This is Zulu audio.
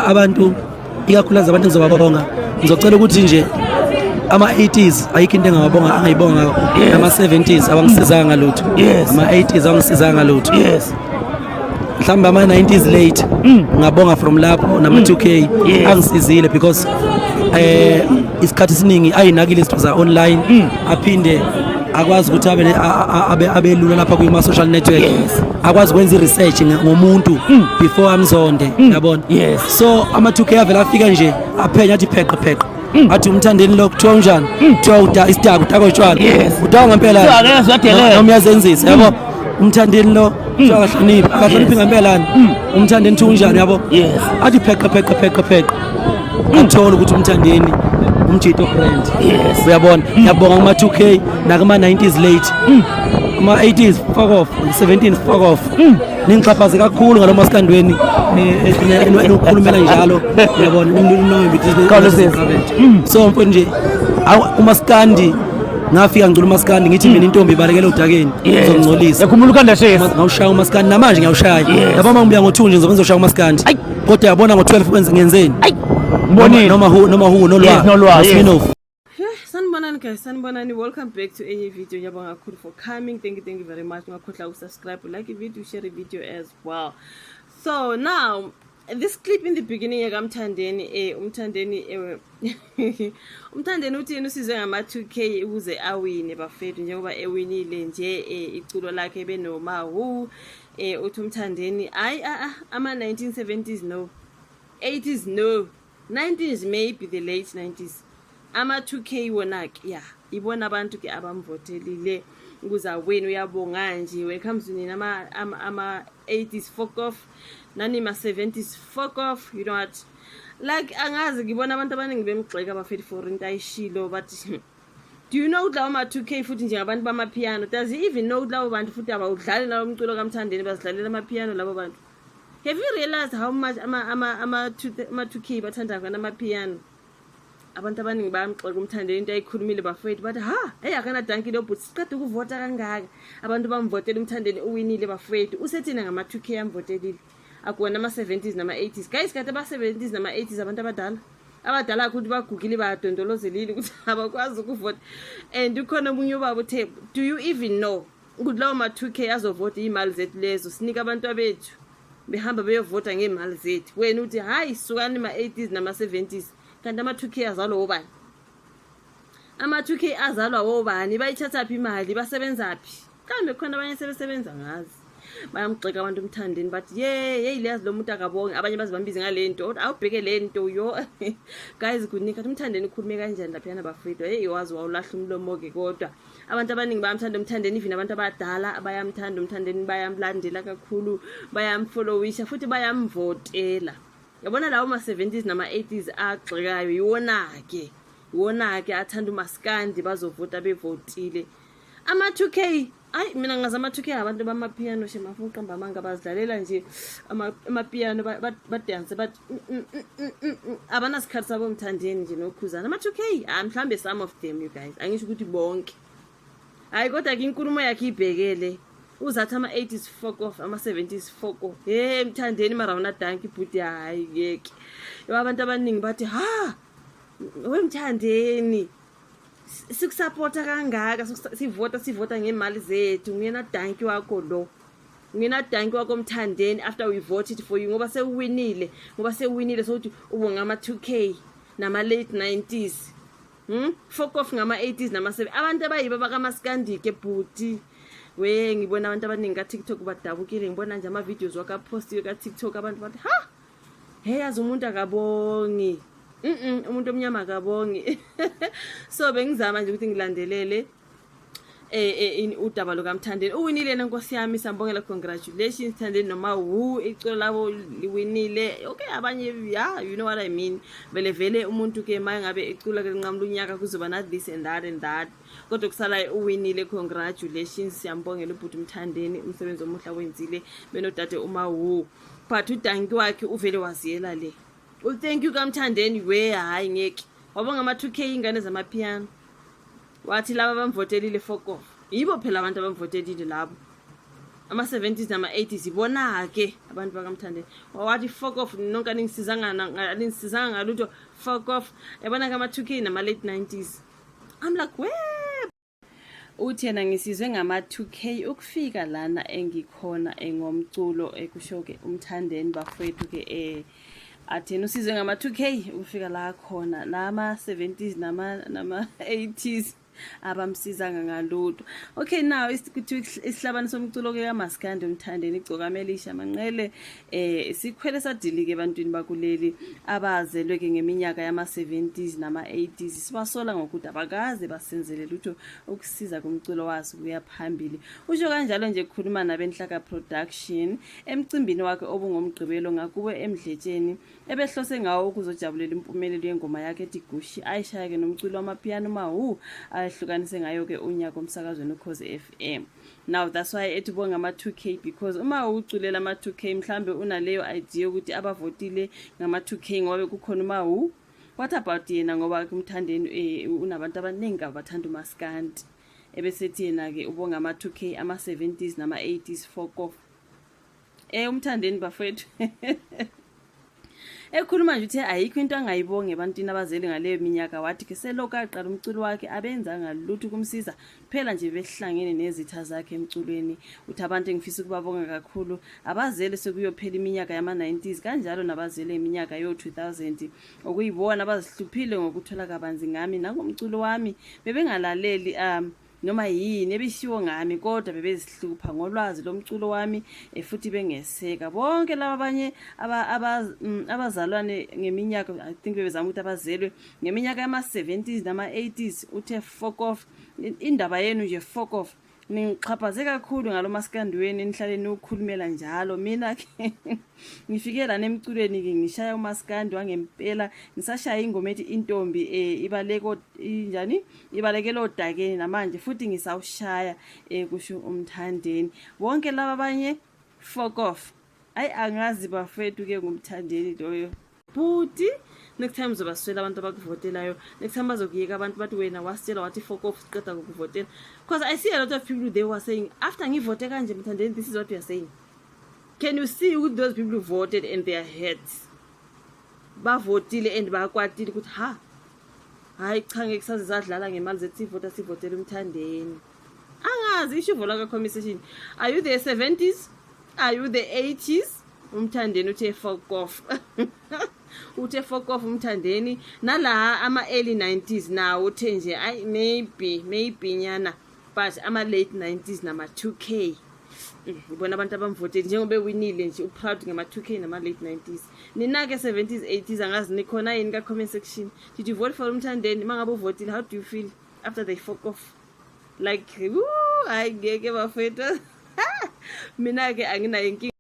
abantu ikakhulukazi abantu ngizobabonga ngizocela ukuthi nje ama-80s ayikho into angayibonga nama-70s abangisizanga ngalutho ama-80s abangisizanga ngalutho mhlawumbe ama-90s late ngabonga from lapho nama-2K angisizile because isikhathi esiningi ayinakile izinto za-online aphinde akwazi ukuthi abe lula lapha kuma-social network akwazi ukwenza i-research ngomuntu before amzonde yabona so ama-2K avele afika nje aphenya athi pheqe athi umthandeni lo kuthiwa unjani kuthiwa isidaka udakwa utshwala udawa ngempela noma uyazenzisa yabo umthandeni lo akahloniphi ngempelani umthandeni thi unjani yabo athi pheqe athola ukuthi umthandeni umjito brand uyabona ngiyabonga kuma-2K nakuma-90s late kuma-80s fuck off 17 fuck off ningixhaphaze kakhulu ngalo masikandweni enokukhulumela njalo uyabona so mfo nje umasikandi ngafika ngicula umasikandi ngithi mina intombi ibalekele udakeni ngizongcolisa yakhumbula ukandashesa ngawushaya umasikandi namanje ngiyawushaya yabo uma ngibuya ngo2 nje ngizoshaya umasikandi kodwa yabona ngo12 kwenze ngenzeni noma hu nolwazi sanibonani guys, sanibonani, welcome back to a video. Ngiyabonga kakhulu for coming. Thank you very much. Ungakhohlwa ukusubscribe, like a video, share a video as well. So now this clip in the beginning yakamthandeni umthandeni uthini usize ngama-2K ukuze awine bafethu njengoba ewinile nje iculo lakhe benoma hu uthi umthandeni ama-1970s no, 80s no, 90s maybe the late 90s. Ama-2K wona-ke ibona abantu ke abamvotelile ukuze awine. Uyabonga nje welcome to nina ama-80s fuck off nani ma-70s fuck off, you know what, like angazi ngibona abantu abaningi bemgxeka abafethu for into ayishilo but do you know lawo ma-2K futhi njengabantu bamapiano, does he even know lawo bantu futhi abawudlali lawo mculo kamthandeni bazidlalela amapiano labo bantu? Have you realized how much ama-2K bathanda khona amapiano? Abantu abaningi bayamxoxa umthandeni into ayikhulumile bafethu bathi hey akana danki lo but siqeda ukuvota kangaka abantu bamvotela umthandeni uwinile bafethu usethina ngama-2K amvotelile akona ama-70s nama-80s guys. Kade ama-70s nama-80s abantu abadala ukuthi bagugile badondolozelile ukuthi abakwazi ukuvota and ukhona omunye ubaba uthe do you even know ukuthi lawo ma-2K azovota iy'mali zethu lezo sinika abantu abethu behamba beyovota ngey'mali zethu. Wena uthi hayi sukani ma-80s nama-70s kanti ama-2K azalwa wobani? Ama-2K azalwa wobani? Bayithathaphi imali? Basebenzaphi? Kambe khona abanye sebesebenza ngazi bayamgxeka abantu umthandeni bathi yeyi leyazi lo muntu akabonge, abanye bazibambize ngale nto awubheke le nto yo guys kunika umthandeni ukhulume kanjani laphayana bafethu hey wazi wawulahla umlomo-ke kodwa abantu abaningi bayamthanda umthandeni, even abantu abadala bayamthanda umthandeni, bayamlandela kakhulu, bayamfollowisha futhi bayamvotela. Yabona lawo ma-70s nama-80s agxekayo iwona-ke athanda umasikandi bazovota bevotile. Ama-2K mina ngazi ama-2K abantu bamapiano shemafuna uqamba amanga bazidlalela nje amapiano badanse bathi abanasikhathi sabo mthandeni nje nokhuzana. Ama-2K mhlambe some of them you guys, angisho ukuthi bonke hayi kodwa ke inkulumo yakhe ibhekele uzathi ama-80s fuck off, ama-70s fuck off. Mthandeni mara unadanki bhuti hayi yeke. Abantu abaningi bathi wemthandeni sikusapota kangaka sivota ngemali zethu, nguyena danki wakho lo, nguyena danki wakho mthandeni after we voted for you ngoba sewinile sokuthi ubonga ama-2K nama-late 90s fuck off ngama-80s nama-7. Abantu abayibo bakamasikandike bhuti we ngibona abantu abaningi ka-TikTok badabukile, ngibona nje ama-videos wakapostiwe ka-TikTok abantu bathi hey yazi umuntu akabongi umuntu omnyama akabongi so bengizama nje ukuthi ngilandelele udaba lukamthandeni uwinile nenkosi yami, sambongela, congratulations Thandeni noma hu iculo labo liwinile. Okay abanye you know what I mean, vele umuntu ke maye ngabe icula ke nqamla unyaka kuzoba na this and that kodwa kusala uwinile, congratulations, siyambongela ubhuti umthandeni umsebenzi omuhle wenzile benodade uma hu but udanki wakhe uvele waziyela le. Well thank you kamthandeni we hayi ngeke wabonga ama-2K ingane zamapiano wathi laba bamvotelile fuck off. Yibo phela abantu abamvotelile labo ama-70s nama-80s ibona-ke abantu bakaMthandeni wathi fuck off nonke aningisizanga ngalutho fuck off yabona-ke ama-2K nama-late 90s. I'm like uthi yena ngisizwe ngama-2K ukufika lana engikhona ngomculo kusho-ke uMthandeni bafowethu-ke athena usizwe ngama-2K ukufika la khona nama-70s nama-80s abamsizanga ngalutho. Okay, now isihlabani somculo-ke kaMaskandi uMthandeni Gcokamelisha Manqele sikhwele sadili-ke ebantwini bakuleli abazelwe-ke ngeminyaka yama-70s nama-80s sibasola ngokuthi abakaze basenzele lutho ukusiza kumculo waso kuya phambili. Usho kanjalo nje kukhuluma nabenhlaka production emcimbini wakhe obungomgqibelo ngakuwe eMdletsheni ebehlose ngawo ukuzojabulela impumelelo yengoma yakhe ethi Gushi ayishaya-ke nomculo wamapiano mawu ahlukanise ngayo-ke unyaka omsakazweni Ukhozi FM. Now that's why ethi bonga ama-2K because uma uculela ama-2K mhlambe unaleyo idea ukuthi abavotile ngama-2K ngoba kukhona uMawu. What about yena ngoba uMthandeni unabantu abaningi abathanda uMaskandi ebesethi yena-ke ubonga ama-2K ama-70s nama-80s fuck off. uMthandeni bafowethu ekhuluma nje uthi ayikho into angayibonge ebantwini abazeli ngaleyo minyaka wathi ke selokhu aqala umculo wakhe abenza ngalutho kumsiza phela nje behlangene nezitha zakhe emculweni. Uthi abantu engifisa ukubabonga kakhulu abazeli sekuyophela iminyaka yama-90s kanjalo nabazeli iminyaka yo-2000 okuyibona abazihluphile ngokuthola kabanzi ngami nangomculo wami bebengalaleli noma yini ebishiwo ngami kodwa bebezihlupha ngolwazi lomculo wami futhi bengeseka bonke laba abanye abazalwane ngeminyaka I think bebezama ukuthi abazelwe ngeminyaka yama-70s nama-80s uthe fuck off indaba yenu nje fuck off ningixhaphaze kakhulu ngalo Maskandi wenu nihlale niwukhulumela njalo. Mina-ke ngifike lana emculweni-ke ngishaya uMaskandi wangempela ngisashaya ingoma ethi intombi ibalekele odakeni namanje futhi ngisawushaya kusho uMthandeni. Bonke laba abanye fuck off. Angazi bafethu-ke ngumthandeni loyo bhuti. Next time uzobaswela abantu abakuvotelayo. Next time bazokuyeka abantu bathi wena wasitshela wathi fuck off siqeda ukuvotela. Because I see a lot of people they were saying after ngivote kanje Mthandeni this is what you are saying. Can you see who those people who voted in their heads? Bavotile and bakwatile ukuthi hayi cha ngeke saze sadlala ngemali zethu sivotela uMthandeni. Angazi isho vola ka conversation. Are you the 70s? Are you the 80s? uMthandeni uthe fuck off. Uthe fuck off uMthandeni nala ama-early 90s nawo uthe nje maybe nyana but ama-late 90s nama-2K ibona abantu abamvoteli njengoba ewinile nje uproud ngama-2K nama-late 90s. Nina-ke 70s 80s angazi nikhona yini ka-comment section. Did you vote for uMthandeni? Mangabe uvotile how do you feel after they fuck off? Like hayi ngeke bafethu mina-ke anginayo inkinga.